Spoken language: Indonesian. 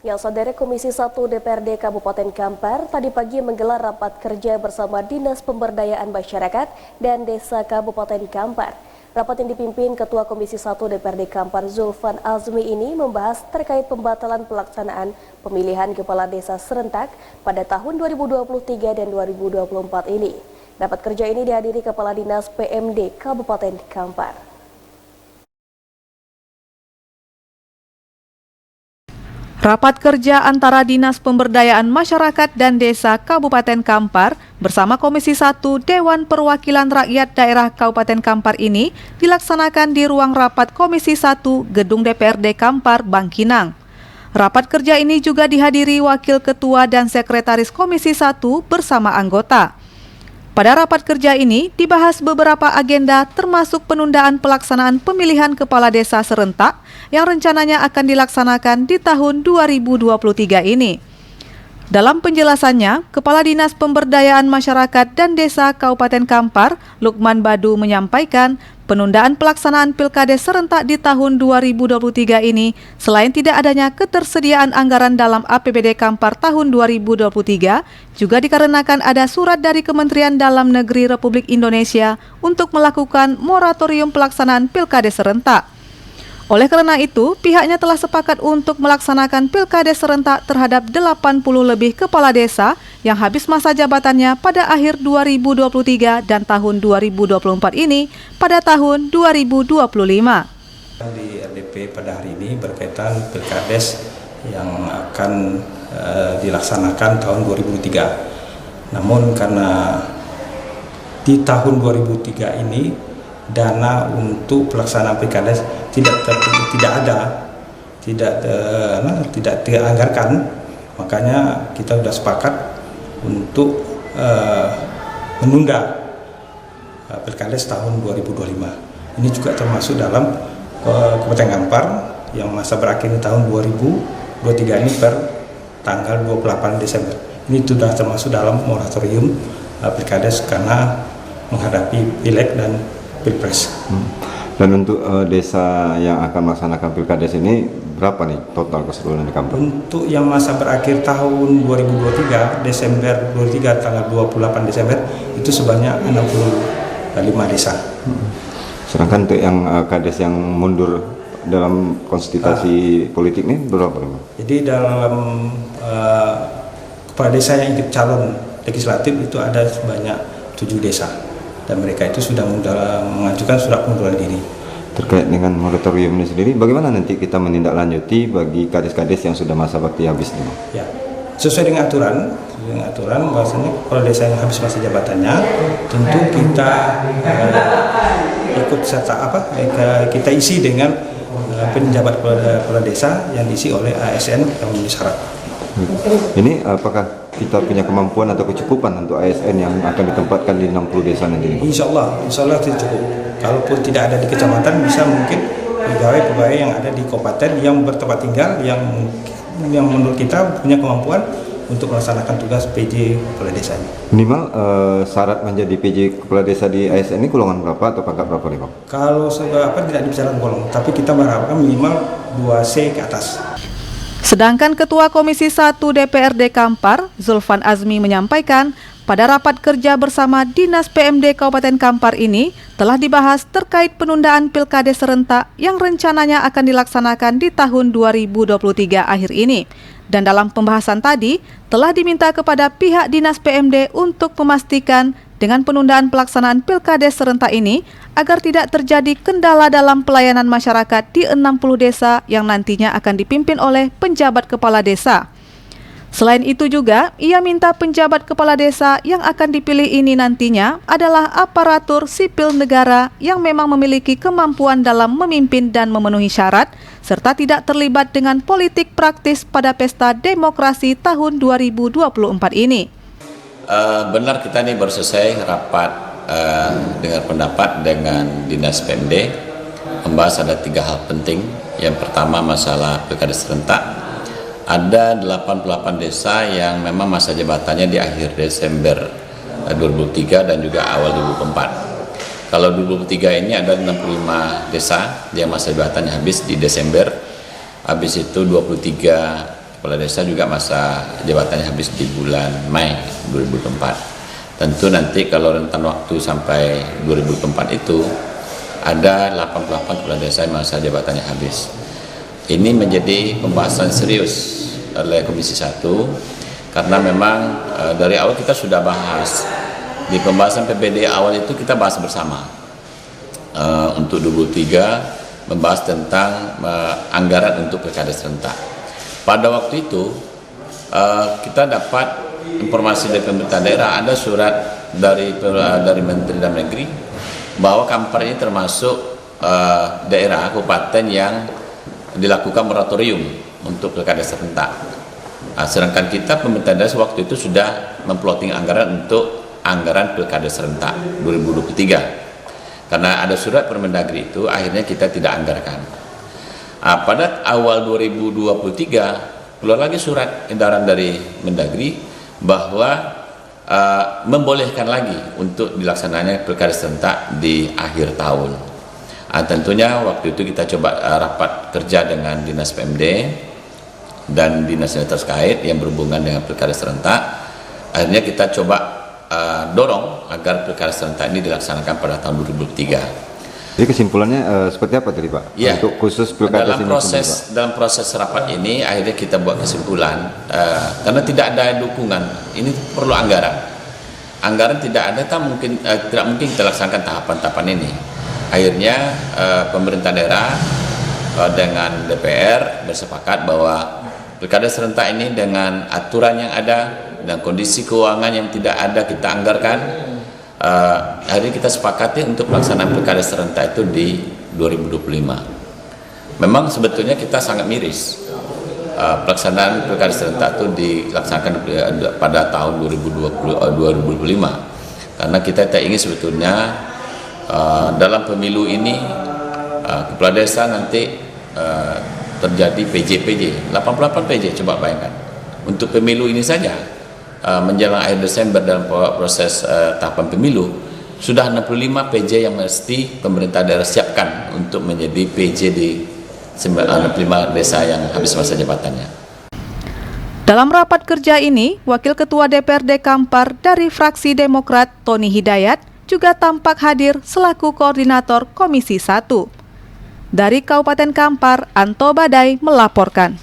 Yang Saudara Komisi 1 DPRD Kabupaten Kampar tadi pagi menggelar rapat kerja bersama Dinas Pemberdayaan Masyarakat dan Desa Kabupaten Kampar. Rapat yang dipimpin Ketua Komisi 1 DPRD Kampar Zulfan Azmi ini membahas terkait pembatalan pelaksanaan pemilihan kepala desa serentak pada tahun 2023 dan 2024 ini. Rapat kerja ini dihadiri Kepala Dinas PMD Kabupaten Kampar. Rapat kerja antara Dinas Pemberdayaan Masyarakat dan Desa Kabupaten Kampar bersama Komisi 1 Dewan Perwakilan Rakyat Daerah Kabupaten Kampar ini dilaksanakan di ruang rapat Komisi 1 Gedung DPRD Kampar, Bangkinang. Rapat kerja ini juga dihadiri Wakil Ketua dan Sekretaris Komisi 1 bersama anggota. Pada rapat kerja ini dibahas beberapa agenda termasuk penundaan pelaksanaan pemilihan kepala desa serentak yang rencananya akan dilaksanakan di tahun 2023 ini. Dalam penjelasannya, Kepala Dinas Pemberdayaan Masyarakat dan Desa Kabupaten Kampar, Lukman Badu menyampaikan penundaan pelaksanaan Pilkades serentak di tahun 2023 ini selain tidak adanya ketersediaan anggaran dalam APBD Kampar tahun 2023, juga dikarenakan ada surat dari Kementerian Dalam Negeri Republik Indonesia untuk melakukan moratorium pelaksanaan Pilkades serentak. Oleh karena itu, pihaknya telah sepakat untuk melaksanakan Pilkades serentak terhadap 80 lebih kepala desa yang habis masa jabatannya pada akhir 2023 dan tahun 2024 ini pada tahun 2025. Di RDP pada hari ini berkaitan Pilkades yang akan dilaksanakan tahun 2003. Namun karena di tahun 2003 ini dana untuk pelaksanaan Pilkades tidak dianggarkan, makanya kita sudah sepakat untuk menunda Pilkades tahun 2025. Ini juga termasuk dalam Kabupaten Kampar yang masa berakhir di tahun 2023 ini per tanggal 28 Desember. Ini sudah termasuk dalam moratorium Pilkades karena menghadapi Pileg dan Pilpres. Dan untuk desa yang akan melaksanakan Pilkades ini berapa nih total keseluruhan di Kampar? Untuk yang masa berakhir tahun 2023 Desember 2023 tanggal 28 Desember itu sebanyak 65 desa. Sedangkan untuk yang kades yang mundur dalam konstitusi politik ini berapa? Jadi dalam kepala desa yang ikut calon legislatif itu ada sebanyak 7 desa. Dan mereka itu sudah mengajukan surat pengunduran diri. Terkait dengan moratorium ini sendiri, bagaimana nanti kita menindaklanjuti bagi kades-kades yang sudah masa bakti habis ini? Ya, sesuai dengan aturan bahwasanya kepala desa yang habis masa jabatannya tentu kita ikut serta kita isi dengan penjabat kepala desa yang diisi oleh ASN yang memenuhi syarat. Ini apakah kita punya kemampuan atau kecukupan untuk ASN yang akan ditempatkan di 60 desa nanti? Insya Allah tidak cukup. Kalaupun tidak ada di kecamatan, bisa mungkin pegawai-pegawai yang ada di kabupaten yang bertempat tinggal yang menurut kita punya kemampuan untuk melaksanakan tugas PJ kepala desa. Minimal syarat menjadi PJ kepala desa di ASN ini golongan berapa atau pangkat berapa nih Pak? Kalau tidak dibicarakan golongan, tapi kita mengharapkan minimal 2C ke atas. Sedangkan Ketua Komisi 1 DPRD Kampar, Zulfan Azmi menyampaikan, pada rapat kerja bersama Dinas PMD Kabupaten Kampar ini telah dibahas terkait penundaan Pilkades serentak yang rencananya akan dilaksanakan di tahun 2023 akhir ini. Dan dalam pembahasan tadi, telah diminta kepada pihak Dinas PMD untuk memastikan dengan penundaan pelaksanaan Pilkades serentak ini agar tidak terjadi kendala dalam pelayanan masyarakat di 60 desa yang nantinya akan dipimpin oleh penjabat kepala desa. Selain itu juga, ia minta penjabat kepala desa yang akan dipilih ini nantinya adalah aparatur sipil negara yang memang memiliki kemampuan dalam memimpin dan memenuhi syarat, serta tidak terlibat dengan politik praktis pada pesta demokrasi tahun 2024 ini. Benar, kita ini baru selesai rapat dengar pendapat dengan Dinas PMD membahas ada 3 hal penting. Yang pertama masalah Pilkades serentak. Ada 88 desa yang memang masa jabatannya di akhir Desember 2003 dan juga awal 2024. Kalau 2023 ini ada 65 desa yang masa jabatannya habis di Desember. Habis itu 23 kepala desa juga masa jabatannya habis di bulan Mei 2024. Tentu nanti kalau rentan waktu sampai 2024 itu ada 88 kepala desa yang masa jabatannya habis. Ini menjadi pembahasan serius oleh Komisi 1 karena memang dari awal kita sudah bahas. Di pembahasan PBD awal itu kita bahas bersama. Untuk 23 membahas tentang anggaran untuk pilkada serentak. Pada waktu itu kita dapat informasi dari pemerintah daerah, ada surat dari Menteri Dalam Negeri bahwa Kampar ini termasuk daerah kabupaten yang dilakukan moratorium untuk pilkada serentak. Sedangkan kita pemerintah daerah waktu itu sudah memploting anggaran untuk anggaran pilkada serentak 2023. Karena ada surat Permendagri itu, akhirnya kita tidak anggarkan. Pada awal 2023 keluar lagi surat edaran dari Mendagri bahwa membolehkan lagi untuk dilaksananya pilkada serentak di akhir tahun. Tentunya waktu itu kita coba rapat kerja dengan Dinas PMD dan Dinas terkait yang berhubungan dengan pilkada serentak. Akhirnya kita coba dorong agar pilkada serentak ini dilaksanakan pada tahun 2023. Jadi kesimpulannya seperti apa tadi Pak? Ya, untuk khusus pilkada dalam proses rapat ini akhirnya kita buat kesimpulan karena tidak ada dukungan, ini perlu anggaran. Anggaran tidak ada, tidak mungkin kita laksanakan tahapan-tahapan ini. Akhirnya pemerintah daerah dengan DPR bersepakat bahwa pilkada serentak ini dengan aturan yang ada dan kondisi keuangan yang tidak ada kita anggarkan. Hari ini kita sepakati untuk pelaksanaan pilkada serentak itu di 2025. Memang sebetulnya kita sangat miris pelaksanaan pilkada serentak itu dilaksanakan pada tahun 2025 karena kita tak ingin sebetulnya dalam pemilu ini kepala desa nanti terjadi PJ 88 PJ, coba bayangkan untuk pemilu ini saja. Menjelang akhir Desember dalam proses tahapan pemilu sudah 65 PJ yang mesti pemerintah daerah siapkan untuk menjadi PJ di 65 desa yang habis masa jabatannya. Dalam rapat kerja ini, Wakil Ketua DPRD Kampar dari fraksi Demokrat Tony Hidayat juga tampak hadir selaku koordinator Komisi 1. Dari Kabupaten Kampar, Anto Badai melaporkan.